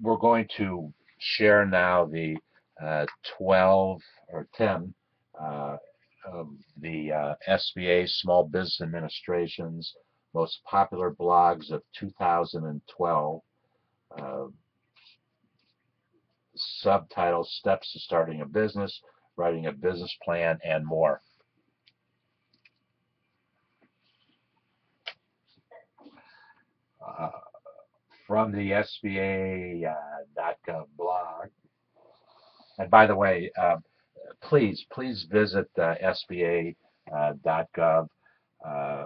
we're going to share now the 12 or 10 uh, of the SBA Small Business Administration's most popular blogs of 2012. Uh, Subtitle: Steps to Starting a Business, Writing a Business Plan, and more. Uh, from the sba.gov blog. And by the way, please visit sba.gov. Uh,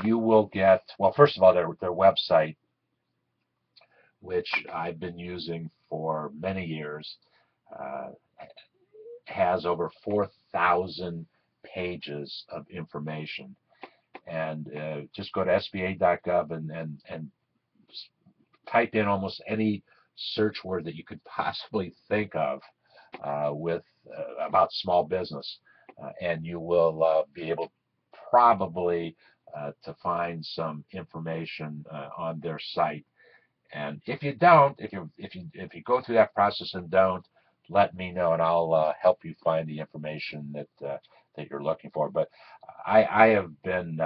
you will get, well, first of all, their website, which I've been using for many years, uh, has over 4,000 pages of information. And just go to sba.gov and type in almost any search word that you could possibly think of with about small business, and you will be able probably to find some information on their site. And if you don't, if you go through that process and don't, let me know, and I'll help you find the information that you're looking for. But I have been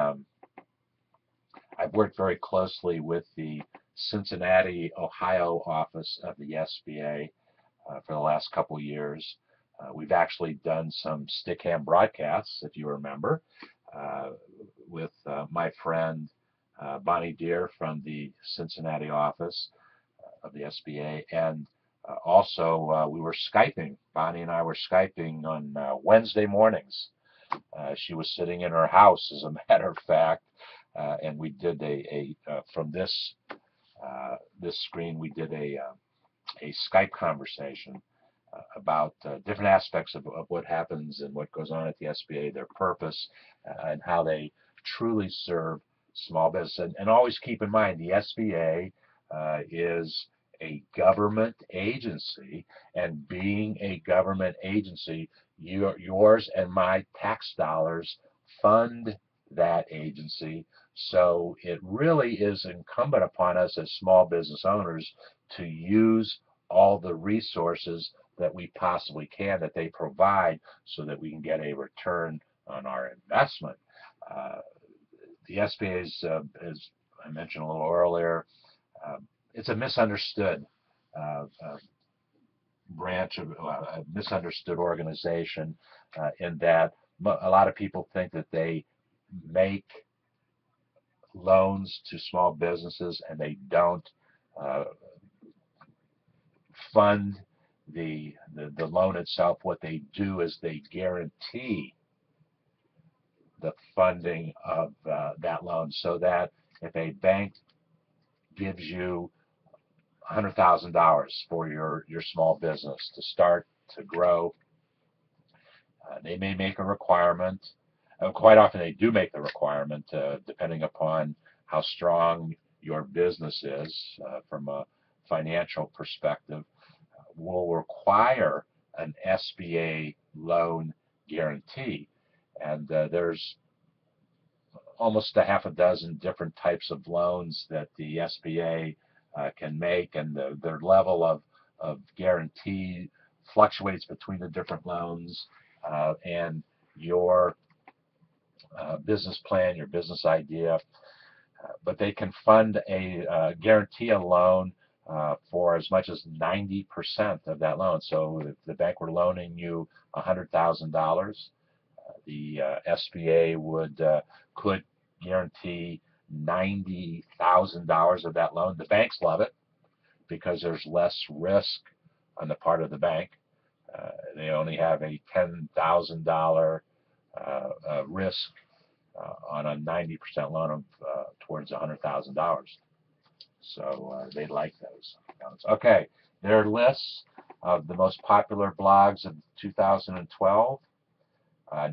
I've worked very closely with the Cincinnati, Ohio office of the SBA for the last couple of years. We've actually done some stick ham broadcasts, if you remember, uh, with my friend Bonnie Deere from the Cincinnati office of the SBA, and also we were Skyping. Bonnie and I were Skyping on Wednesday mornings. She was sitting in her house, as a matter of fact, and we did from this screen we did a Skype conversation about different aspects of what happens and what goes on at the SBA, their purpose, and how they truly serve small business. And always keep in mind, the SBA is a government agency, and being a government agency, yours and my tax dollars fund that agency. So it really is incumbent upon us as small business owners to use all the resources that we possibly can that they provide so that we can get a return on our investment. Uh, the SBA is, as I mentioned a little earlier, uh, it's a misunderstood branch of a misunderstood organization in that a lot of people think that they make loans to small businesses and they don't uh, fund the loan itself. What they do is they guarantee the funding of that loan, so that if a bank gives you $100,000 for your small business to start to grow, they may make a requirement. Quite often they do make the requirement, depending upon how strong your business is from a financial perspective, will require an SBA loan guarantee. And there's almost a half a dozen different types of loans that the SBA can make, and their level of guarantee fluctuates between the different loans, and your business plan, your business idea. But they can fund guarantee a loan for as much as 90% of that loan. So if the bank were loaning you $100,000, the SBA could guarantee $90,000 of that loan. The banks love it because there's less risk on the part of the bank. They only have a $10,000 risk on a 90% loan of towards $100,000. So they like those loans. Okay, there are lists of the most popular blogs of 2012.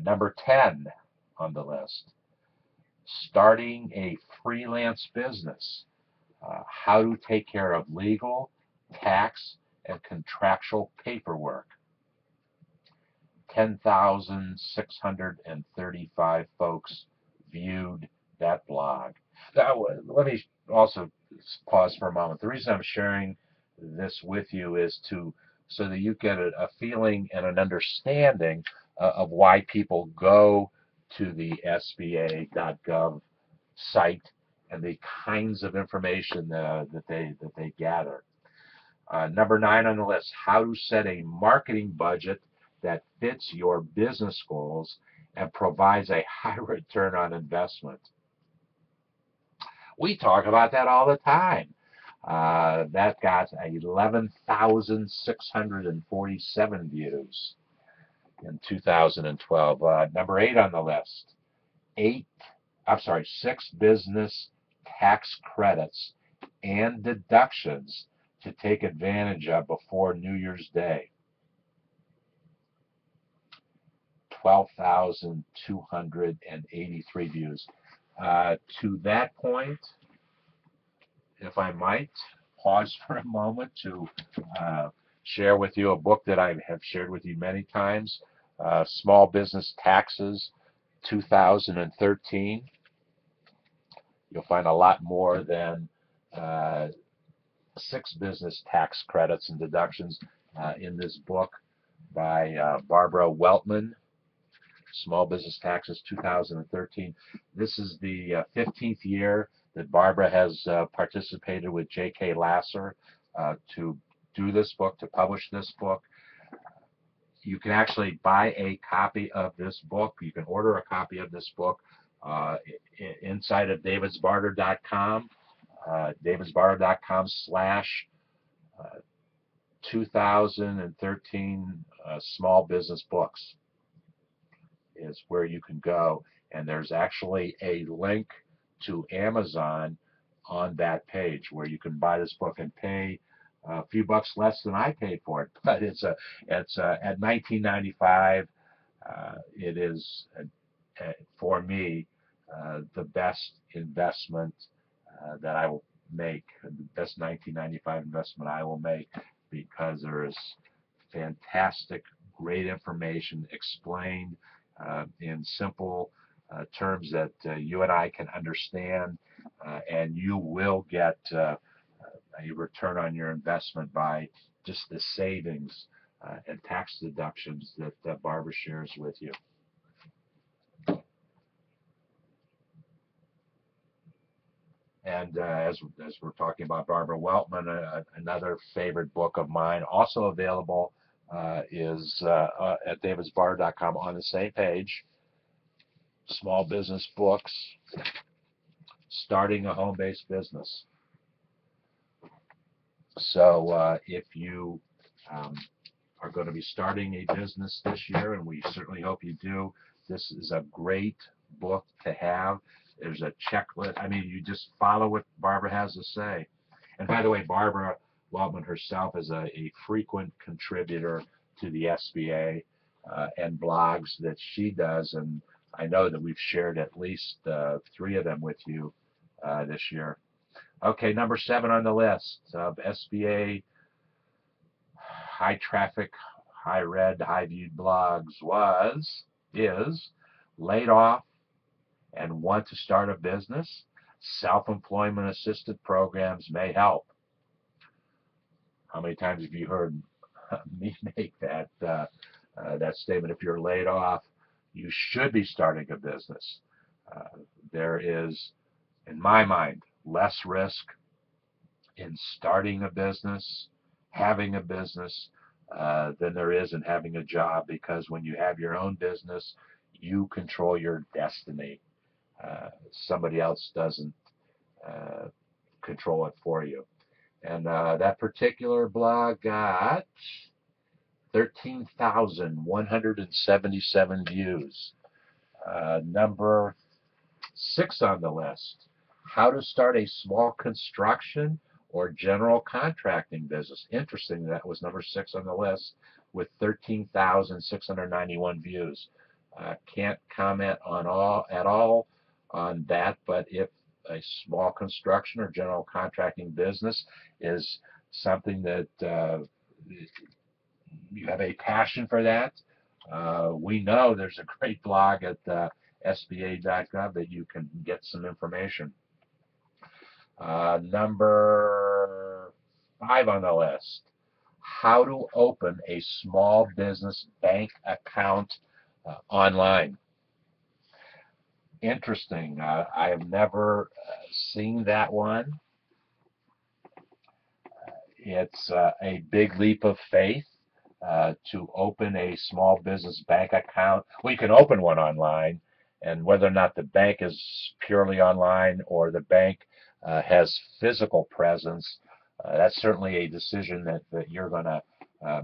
Number 10 on the list: starting a freelance business, how to take care of legal, tax, and contractual paperwork. 10,635 folks viewed that blog. Now, let me also pause for a moment. The reason I'm sharing this with you is so that you get a feeling and an understanding of why people go to the sba.gov site and the kinds of information that they gather. Number 9 on the list, how to set a marketing budget that fits your business goals and provides a high return on investment. We talk about that all the time. That got 11,647 views in 2012. Number 8 on the list, 6 business tax credits and deductions to take advantage of before New Year's Day. 12,283 views. To that point, if I might pause for a moment to share with you a book that I have shared with you many times, Small Business Taxes 2013. You'll find a lot more than 6 business tax credits and deductions in this book by Barbara Weltman, Small Business Taxes 2013. This is the 15th year that Barbara has participated with J.K. Lasser to do this book, to publish this book. You can actually buy a copy of this book. You can order a copy of this book inside of davidsbarter.com, davidsbarter.com/2013 small business books is where you can go. And there's actually a link to Amazon on that page where you can buy this book and pay a few bucks less than I paid for it. But it's at $19.95. It is for me the best investment that I will make, the best $19.95 investment I will make, because there is fantastic, great information explained in simple terms that you and I can understand, and you will get a return on your investment by just the savings and tax deductions that Barbara shares with you. And as we're talking about Barbara Weltman, another favorite book of mine, also available, is at davidsbarter.com on the same page, Small Business Books, Starting a Home-Based Business. So if you are going to be starting a business this year, and we certainly hope you do, this is a great book to have. There's a checklist. I mean, you just follow what Barbara has to say. And by the way, Barbara Weltman herself is a frequent contributor to the SBA and blogs that she does, and I know that we've shared at least 3 of them with you this year. Okay, number 7 on the list of SBA high traffic, high read, high viewed blogs is Laid Off and Want to Start a Business? Self-employment assisted programs may help. How many times have you heard me make that statement? If you're laid off, you should be starting a business. There is, in my mind, less risk in starting a business, having a business, than there is in having a job, because when you have your own business, you control your destiny. Somebody else doesn't control it for you. And that particular blog got 13,177 views. Number 6 on the list, how to start a small construction or general contracting business. Interesting, that was number 6 on the list with 13,691 views. Can't comment at all on that, but if a small construction or general contracting business is something that you have a passion for, that we know there's a great blog at sba.gov that you can get some information. Number 5 on the list, how to open a small business bank account online. Interesting. I have never seen that one. It's a big leap of faith to open a small business bank account. Well, you can open one online, and whether or not the bank is purely online or the bank has physical presence, that's certainly a decision that you're going to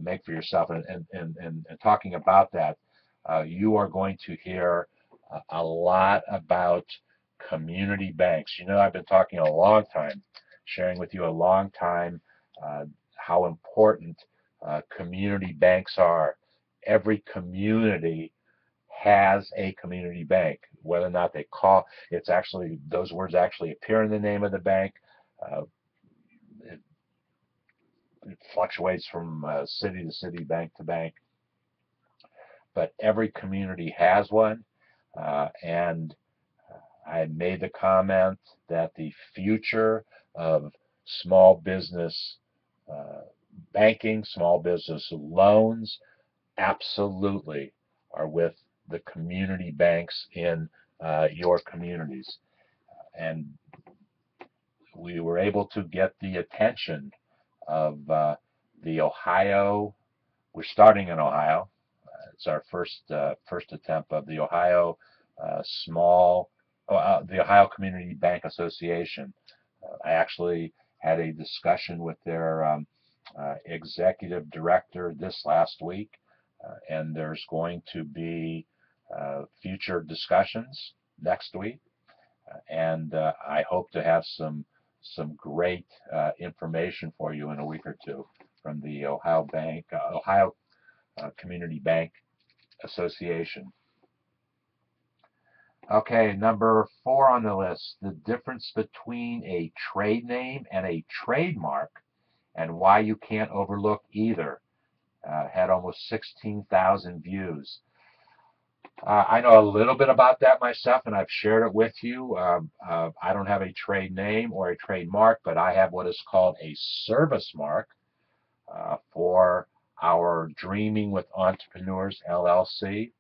make for yourself. And talking about that, you are going to hear a lot about community banks. You know, I've been talking a long time, sharing with you a long time how important community banks are. Every community has a community bank. Whether or not they call it's actually those words actually appear in the name of the bank. Uh, it, it fluctuates from city to city, bank to bank, but every community has one. And I made the comment that the future of small business uh, banking, small business loans, absolutely are with the community banks in your communities. And we were able to get the attention of the Ohio. We're starting in Ohio. It's our first attempt of the Ohio small, the Ohio Community Bank Association. I actually had a discussion with their executive director this last week, and there's going to be future discussions next week, and I hope to have some great information for you in a week or two from the Ohio Community Bank Association. Okay, number 4 on the list, the difference between a trade name and a trademark and why you can't overlook either. Had almost 16,000 views. I know a little bit about that myself, and I've shared it with you. I don't have a trade name or a trademark, but I have what is called a service mark for our Dreaming with Entrepreneurs LLC.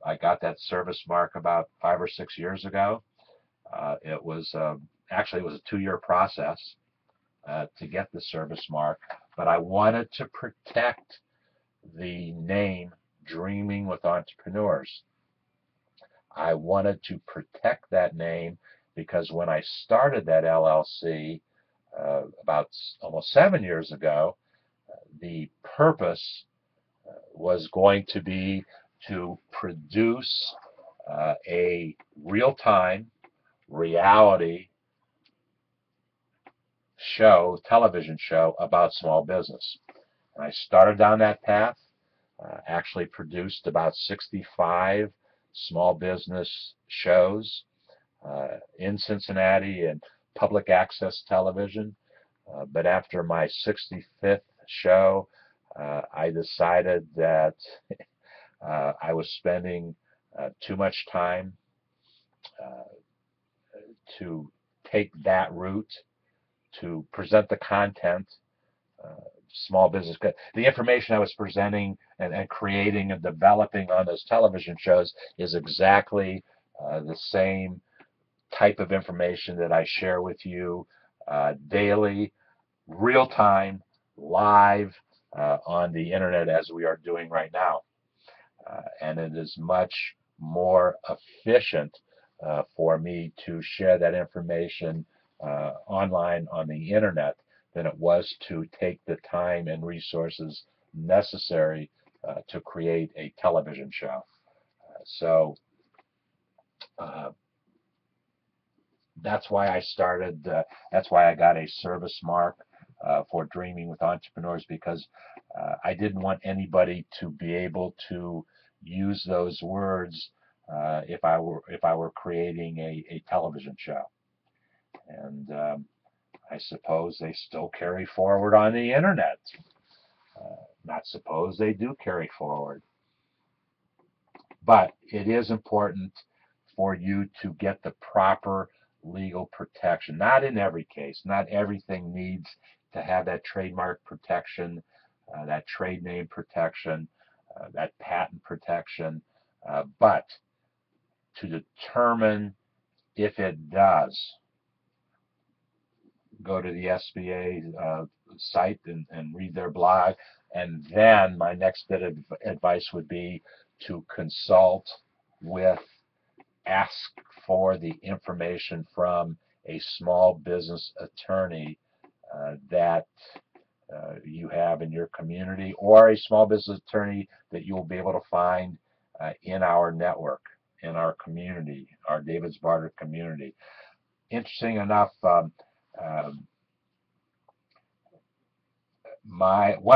I got that service mark about 5 or 6 years ago. It was actually it was a 2-year process to get the service mark, but I wanted to protect the name Dreaming with Entrepreneurs. I wanted to protect that name because when I started that LLC about almost 7 years ago, the purpose was going to be to produce a real-time reality show, television show about small business. And I started down that path, actually produced about 65 small business shows in Cincinnati and public access television. But after my 65th show, I decided that I was spending too much time to take that route, to present the content, small business. The information I was presenting and creating and developing on those television shows is exactly the same type of information that I share with you daily, real time, live on the internet as we are doing right now. And it is much more efficient for me to share that information online on the internet than it was to take the time and resources necessary to create a television show. So that's why I started, that's why I got a service mark for Dreaming with Entrepreneurs, because I didn't want anybody to be able to use those words if I were creating a television show. And I suppose they still carry forward on the internet. Not suppose they do carry forward. But it is important for you to get the proper legal protection. Not in every case. Not everything needs to have that trademark protection, that trade name protection, that patent protection, but to determine if it does, go to the SBA site and read their blog. And then my next bit of advice would be to consult with, ask for the information from a small business attorney that you have in your community, or a small business attorney that you'll be able to find in our network, in our community, our David's Barter community. Interesting enough, one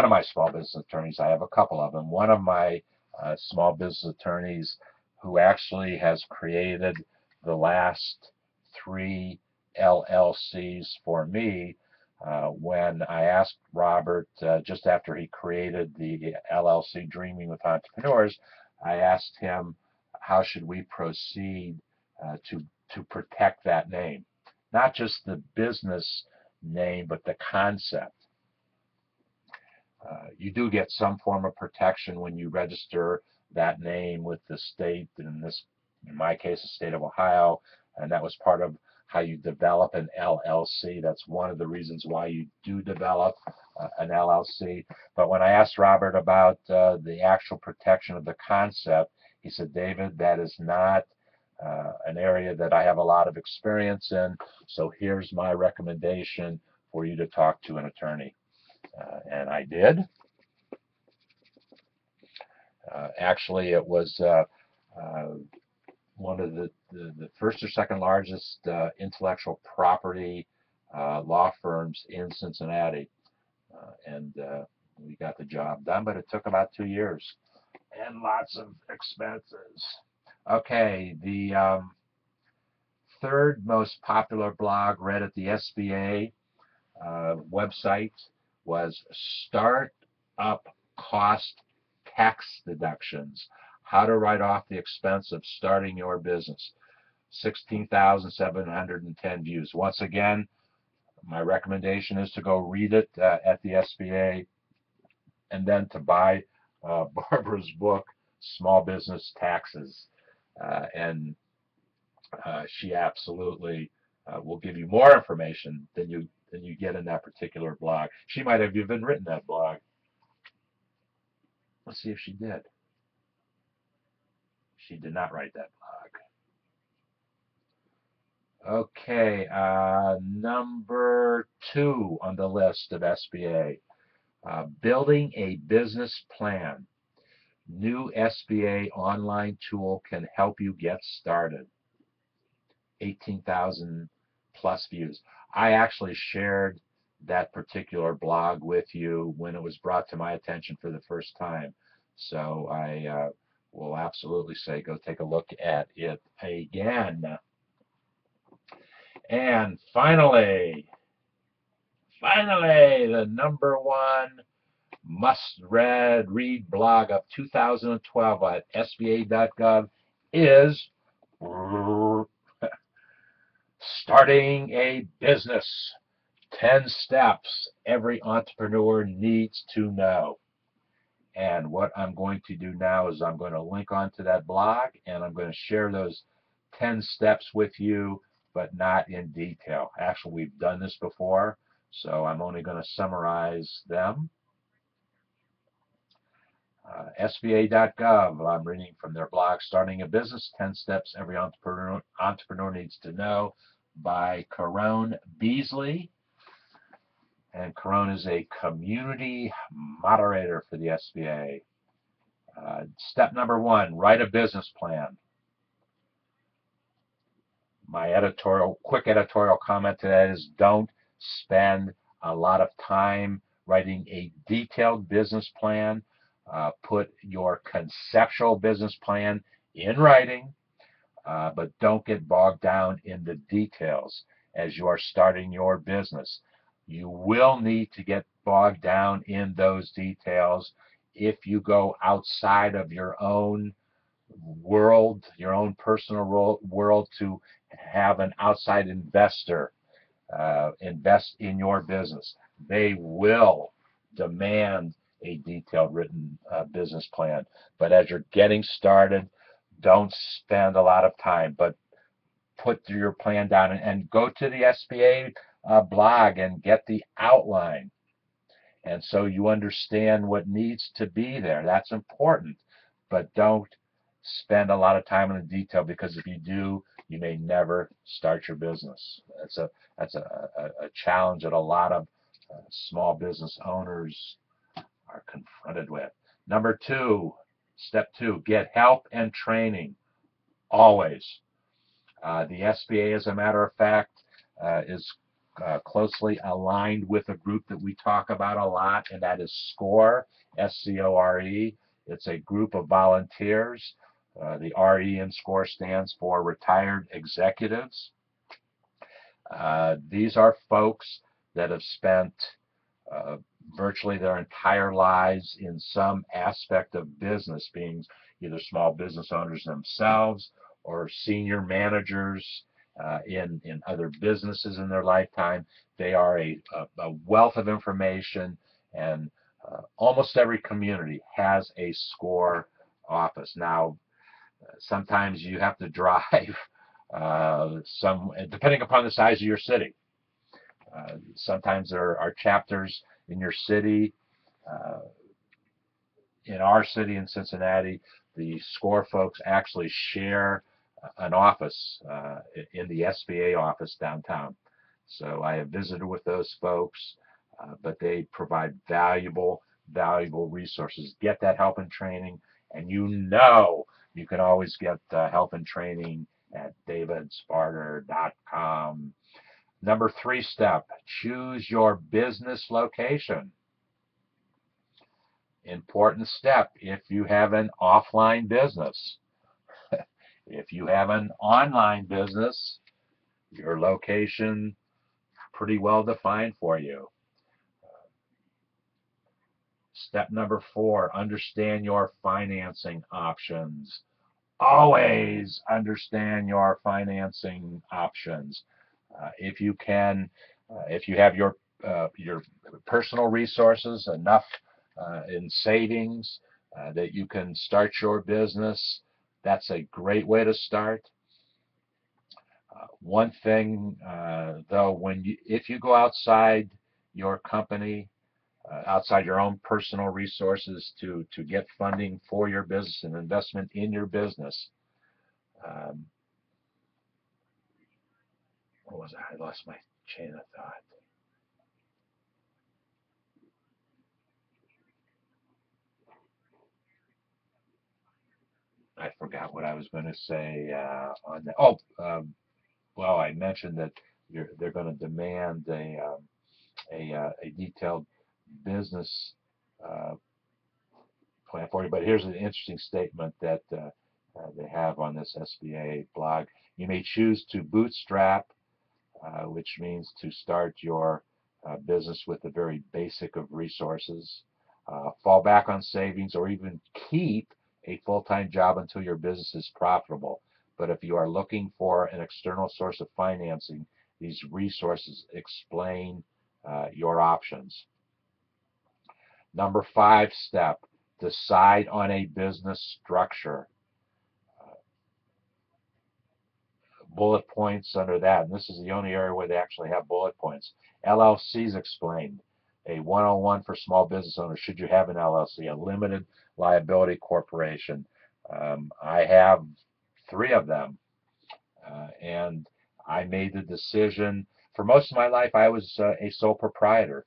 of my small business attorneys, I have a couple of them, one of my small business attorneys who actually has created the last 3 LLCs for me, when I asked Robert, just after he created the LLC Dreaming with Entrepreneurs, I asked him, how should we proceed to protect that name? Not just the business name, but the concept. You do get some form of protection when you register that name with the state, in my case, the state of Ohio, and that was part of how you develop an LLC. That's one of the reasons why you do develop an LLC. But when I asked Robert about the actual protection of the concept, he said, David, that is not an area that I have a lot of experience in, so here's my recommendation for you to talk to an attorney. And I did. Actually, it was one of the first or second largest intellectual property law firms in Cincinnati. And we got the job done, but it took about 2 years and lots of expenses. Okay, the third most popular blog read at the SBA website was Startup Cost Tax Deductions, how to write off the expense of starting your business. 16,710 views. Once again, my recommendation is to go read it at the SBA, and then to buy Barbara's book, Small Business Taxes. And she absolutely will give you more information than you get in that particular blog. She might have even written that blog. Let's see if she did. She did not write that blog. Okay, number 2 on the list of SBA, building a business plan. New SBA online tool can help you get started. 18,000 plus views. I actually shared that particular blog with you when it was brought to my attention for the first time. So I will absolutely say go take a look at it again. And finally, the number 1 must-read blog of 2012 at sba.gov is Starting a Business, 10 Steps Every Entrepreneur Needs to Know. And what I'm going to do now is I'm going to link onto that blog, and I'm going to share those 10 steps with you, but not in detail. Actually, we've done this before, so I'm only going to summarize them. sba.gov, I'm reading from their blog, Starting a Business, 10 Steps Every Entrepreneur Needs to Know, by Caron Beasley. And Caron is a community moderator for the SBA. Step number 1, write a business plan. My quick editorial comment to that is don't spend a lot of time writing a detailed business plan. Put your conceptual business plan in writing, but don't get bogged down in the details as you are starting your business. You will need to get bogged down in those details if you go outside of your own world, your own personal world, to have an outside investor invest in your business. They will demand a detailed written business plan. But as you're getting started, don't spend a lot of time, but put your plan down and go to the SBA blog and get the outline. And so you understand what needs to be there. That's important. But don't spend a lot of time in the detail, because if you do, you may never start your business. That's a challenge that a lot of small business owners are confronted with. Number two, step two, get help and training always. The SBA, as a matter of fact, is closely aligned with a group that we talk about a lot, and that is SCORE, SCORE. It's a group of volunteers. The RE in SCORE stands for Retired Executives. These are folks that have spent uh, virtually their entire lives in some aspect of business, being either small business owners themselves or senior managers in other businesses in their lifetime. They are a wealth of information, and almost every community has a SCORE office. Now, sometimes you have to drive depending upon the size of your city. Sometimes there are chapters in your city. Uh, in our city in Cincinnati, the SCORE folks actually share an office in the SBA office downtown. So I have visited with those folks, but they provide valuable resources. Get that help and training, and you can always get help and training at davidsparter.com. Number three step, choose your business location. Important step if you have an offline business. If you have an online business, your location pretty well defined for you. Step number four, understand your financing options. Always understand your financing options. If you can, if you have your personal resources enough in savings that you can start your business, that's a great way to start. One thing, though, if you go outside your company, outside your own personal resources to get funding for your business and investment in your business, what was it? I lost my chain of thought. I forgot what I was going to say on that. Oh, well, I mentioned that they're going to demand a detailed business uh, plan for you. But here's an interesting statement that they have on this SBA blog. You may choose to bootstrap, which means to start your business with the very basic of resources, fall back on savings, or even keep a full-time job until your business is profitable. But if you are looking for an external source of financing, these resources explain your options. Number five step, decide on a business structure. Bullet points under that, and this is the only area where they actually have bullet points. LLCs explained. A 101 for small business owners. Should you have an LLC, a limited liability corporation? I have three of them, and I made the decision. For most of my life, I was a sole proprietor.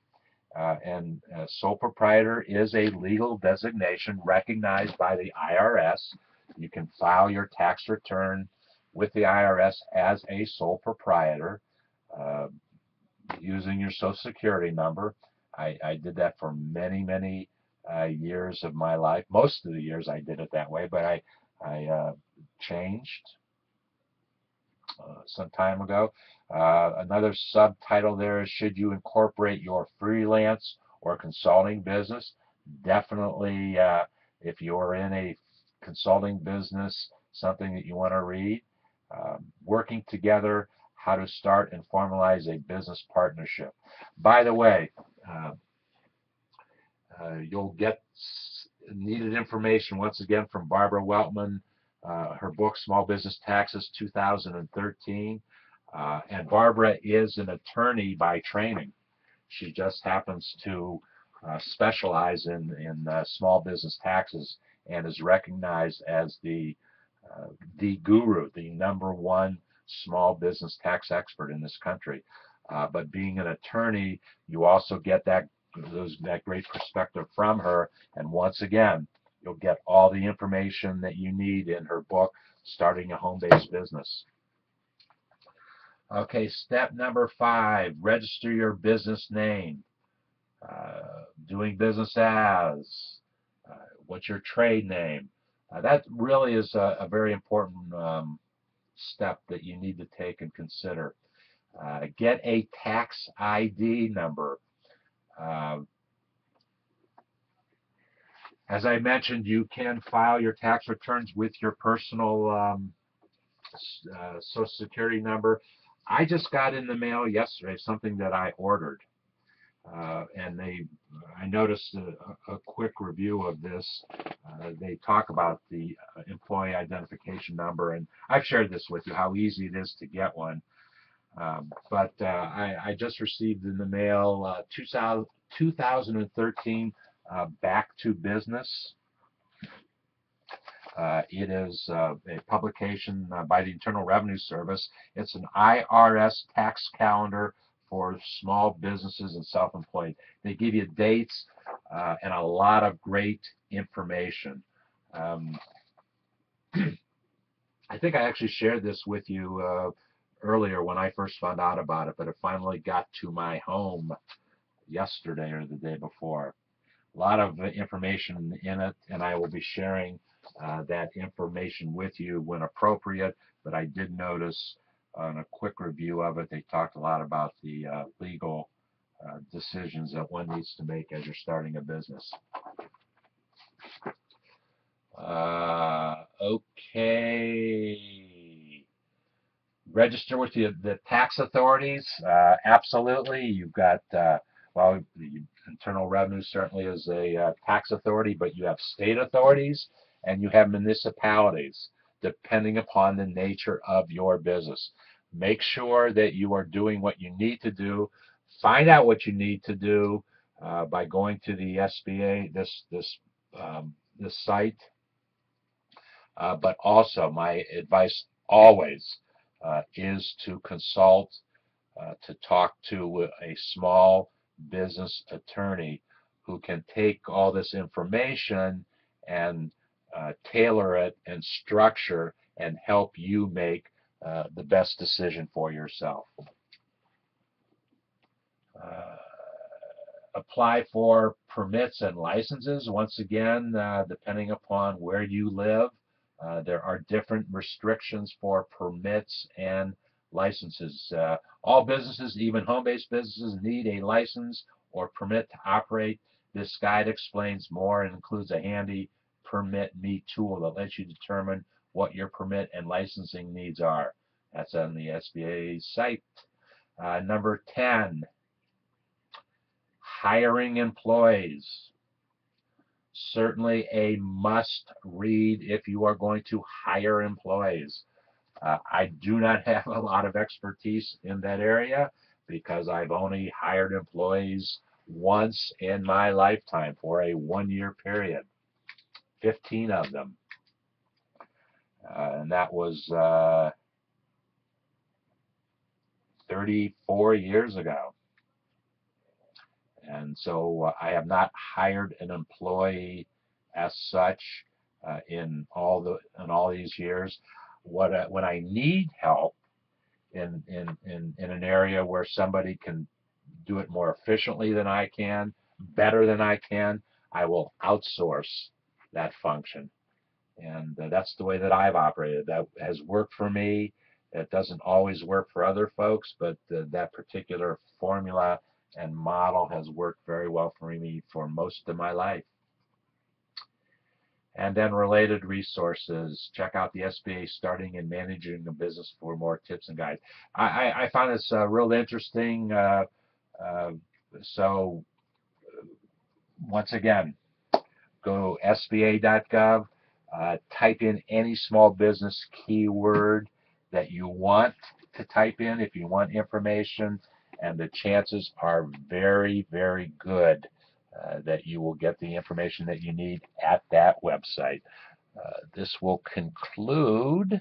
And sole proprietor is a legal designation recognized by the IRS. You can file your tax return with the IRS as a sole proprietor uh, using your Social Security number. I did that for many years of my life. Most of the years I did it that way, but I changed some time ago. Another subtitle there is, should you incorporate your freelance or consulting business? Definitely, if you're in a consulting business, something that you want to read. Working together, how to start and formalize a business partnership. By the way, you'll get needed information once again from Barbara Weltman, her book Small Business Taxes 2013. And Barbara is an attorney by training. She just happens to specialize in small business taxes and is recognized as the guru, the #1 small business tax expert in this country. But being an attorney, you also get that great perspective from her. And once again, you'll get all the information that you need in her book, Starting a Home-Based Business. Okay, step number 5, register your business name. Doing business as, what's your trade name? That really is a very important step that you need to take and consider. Get a tax ID number. As I mentioned, you can file your tax returns with your personal Social Security number. I just got in the mail yesterday something that I ordered. And I noticed a quick review of this. They talk about the employee identification number, and I've shared this with you, how easy it is to get one. But I just received in the mail 2013 Back to Business. It is a publication by the Internal Revenue Service. It's an IRS tax calendar for small businesses and self-employed. They give you dates and a lot of great information. I think I actually shared this with you earlier when I first found out about it, but it finally got to my home yesterday or the day before. A lot of information in it, and I will be sharing that information with you when appropriate, but I did notice on a quick review of it, they talked a lot about the legal decisions that one needs to make as you're starting a business. Okay. Register with the tax authorities. Absolutely. You've got, well, the Internal Revenue certainly is a tax authority, but you have state authorities and you have municipalities, depending upon the nature of your business. Make sure that you are doing what you need to do. Find out what you need to do by going to the SBA, this site. But also, my advice always is to consult, to talk to a small business attorney who can take all this information and tailor it and structure and help you make the best decision for yourself. Apply for permits and licenses. Once again, depending upon where you live, there are different restrictions for permits and licenses. All businesses, even home-based businesses, need a license or permit to operate. This guide explains more and includes a handy Permit Me tool that lets you determine what your permit and licensing needs are. That's on the SBA site. Number 10, hiring employees. Certainly a must read if you are going to hire employees. I do not have a lot of expertise in that area because I've only hired employees once in my lifetime for a 1-year period, 15 of them. And that was 34 years ago. And so I have not hired an employee as such in all these years. When I need help in an area where somebody can do it more efficiently than I can, better than I can, I will outsource that function. And that's the way that I've operated. That has worked for me. It doesn't always work for other folks, but that particular formula and model has worked very well for me for most of my life. And then related resources. Check out the SBA Starting and Managing a Business for more tips and guides. I found this real interesting. Uh, so once again, go to sba.gov, type in any small business keyword that you want to type in if you want information, and the chances are very, very good that you will get the information that you need at that website. This will conclude